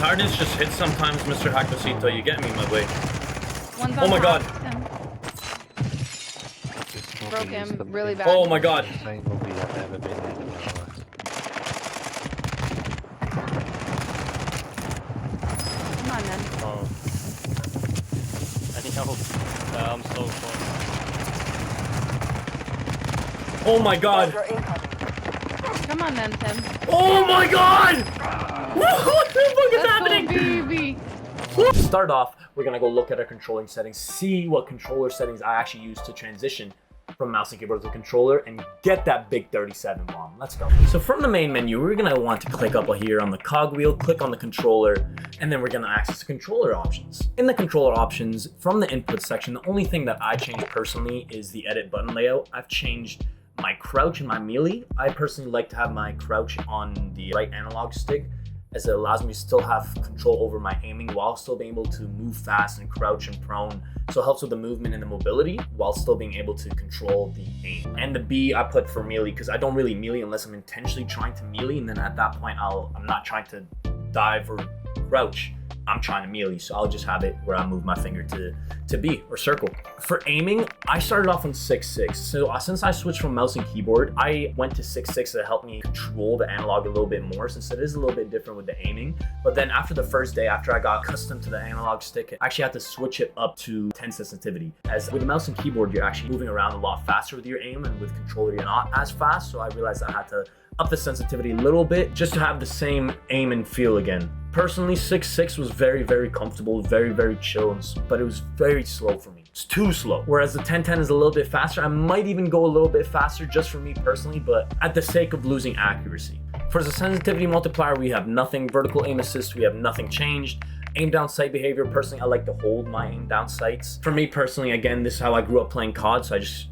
Retardedness just hits sometimes, Mr. Hackosito. You get me, my boy. One's Oh on my top. god. Broke him really bad. Oh my god. Same movie I've ever been in my life. Come on, then. Oh. I need help. I'm so close. Oh my god. Come on, then, Tim. Oh my god! What the fuck is happening? Baby. To start off, we're gonna go look at our controlling settings, see what controller settings I actually use to transition from mouse and keyboard to controller and get that big 37 bomb. Let's go. So from the main menu, we're gonna want to click up here on the cog wheel, click on the controller, and then we're gonna access the controller options. In the controller options, from the input section, the only thing that I changed personally is the edit button layout. I've changed my crouch and my melee. I personally like to have my crouch on the right analog stick, as it allows me to still have control over my aiming while still being able to move fast and crouch and prone. So it helps with the movement and the mobility while still being able to control the aim. And the B I put for melee because I don't really melee unless I'm intentionally trying to melee, and then at that point I'm not trying to dive or crouch. I'm trying to melee, so I'll just have it where I move my finger to B or circle. For aiming, I started off on 6.6. So since I switched from mouse and keyboard, I went to 6.6 to help me control the analog a little bit more, since it is a little bit different with the aiming. But then after the first day, after I got accustomed to the analog stick, I actually had to switch it up to 10 sensitivity. As with the mouse and keyboard, you're actually moving around a lot faster with your aim, and with controller, you're not as fast. So I realized I had to up the sensitivity a little bit just to have the same aim and feel again. Personally, 6.6 was very, very comfortable, very, very chill, but it was very slow for me. It's too slow. Whereas the 10.10 is a little bit faster. I might even go a little bit faster just for me personally, but at the sake of losing accuracy. For the sensitivity multiplier, we have nothing. Vertical aim assist, we have nothing changed. Aim down sight behavior, personally, I like to hold my aim down sights. For me personally, again, this is how I grew up playing CoD, so I just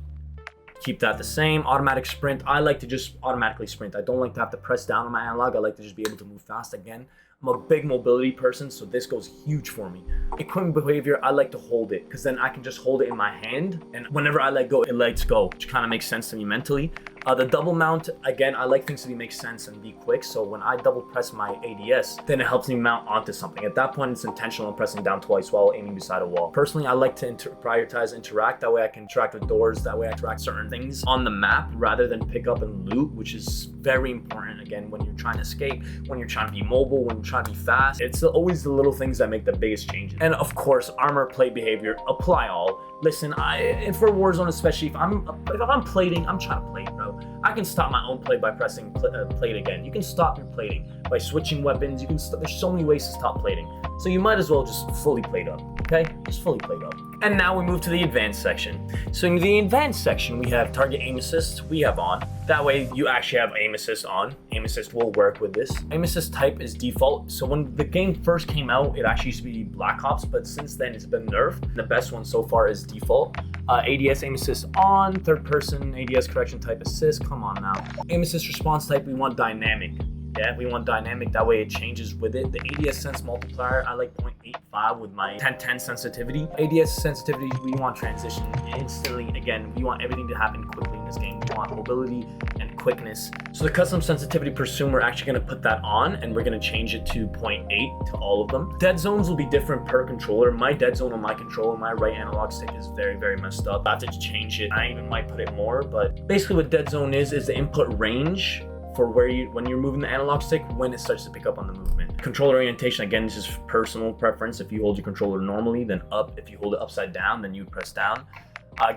keep that the same. Automatic sprint, I like to just automatically sprint. I don't like to have to press down on my analog. I like to just be able to move fast again. I'm a big mobility person, so this goes huge for me. Equipment behavior, I like to hold it because then I can just hold it in my hand, and whenever I let go, it lets go, which kind of makes sense to me mentally. The double mount, again, I like things to make sense and be quick, so when I double press my ADS, then it helps me mount onto something. At that point, it's intentional. I'm pressing down twice while aiming beside a wall. Personally, I like to prioritize interact. That way I can interact with doors. That way I interact certain things on the map rather than pick up and loot, which is very important, again, when you're trying to escape, when you're trying to be mobile, when you're trying to be fast. It's always the little things that make the biggest changes. And of course, armor plate behavior, apply all. Listen, and for Warzone especially, if I'm plating, I'm trying to plate, bro. I can stop my own plate by pressing plate again. You can stop your plating by switching weapons. You can there's so many ways to stop plating. So you might as well just fully plate up, okay? Just fully plate up. And now we move to the advanced section. So in the advanced section, we have target aim assist, we have on. That way you actually have aim assist on. Aim assist will work with this. Aim assist type is default. So when the game first came out, it actually used to be Black Ops, but since then it's been nerfed. The best one so far is default. ADS aim assist on, third person ADS correction type assist, come on now. Aim assist response type, we want dynamic. Yeah, we want dynamic, that way it changes with it. The ADS sense multiplier, I like 0.85 with my 10.10 sensitivity. ADS sensitivity, we want transition instantly. Again, we want everything to happen quickly in this game. We want mobility and quickness. So the custom sensitivity pursuit, we're actually gonna put that on, and we're gonna change it to 0.8 to all of them. Dead zones will be different per controller. My dead zone on my controller, my right analog stick is very, very messed up. I have to change it. I even might put it more, but basically what dead zone is the input range for when you're moving the analog stick, when it starts to pick up on the movement. Controller orientation, again, this is personal preference. If you hold your controller normally, then up. If you hold it upside down, then you press down.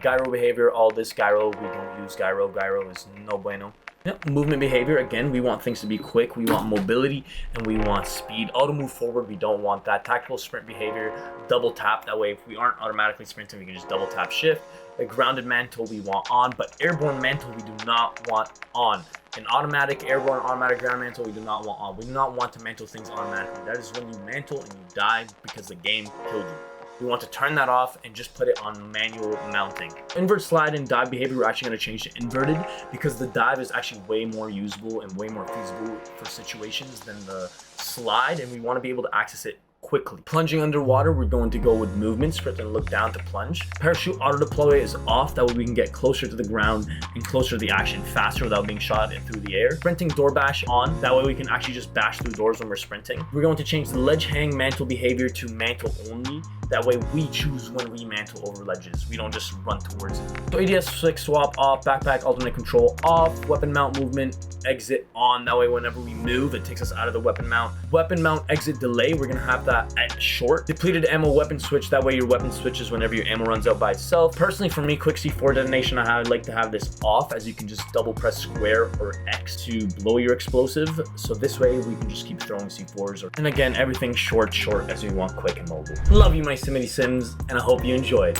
Gyro behavior, all this gyro, we don't use gyro. Gyro is no bueno. Yep. Movement behavior, again, we want things to be quick. We want mobility and we want speed. Auto move forward, we don't want that. Tactical sprint behavior, double tap. That way, if we aren't automatically sprinting, we can just double tap shift. The grounded mantle we want on, but airborne mantle we do not want on. An automatic airborne, automatic ground mantle we do not want on. We do not want to mantle things automatically. That is when you mantle and you die because the game killed you. We want to turn that off and just put it on manual mounting. Invert slide and dive behavior, we're actually going to change to inverted because the dive is actually way more usable and way more feasible for situations than the slide, and we want to be able to access it quickly. Plunging underwater, we're going to go with movement, sprint, and look down to plunge. Parachute auto deploy is off, that way we can get closer to the ground and closer to the action faster without being shot through the air. Sprinting door bash on, that way we can actually just bash through doors when we're sprinting. We're going to change the ledge hang mantle behavior to mantle only, that way we choose when we mantle over ledges, we don't just run towards it. So ADS flick swap off, backpack alternate control off, weapon mount movement exit on, that way whenever we move it takes us out of the weapon mount. Weapon mount exit delay, we're gonna have that at short. Depleted ammo weapon switch, that way your weapon switches whenever your ammo runs out by itself. Personally for me, quick C4 detonation, I like to have this off, as you can just double press square or X to blow your explosive, so this way we can just keep throwing C4s. And again, everything short as we want quick and mobile. Love you my Simity Sims, and I hope you enjoyed.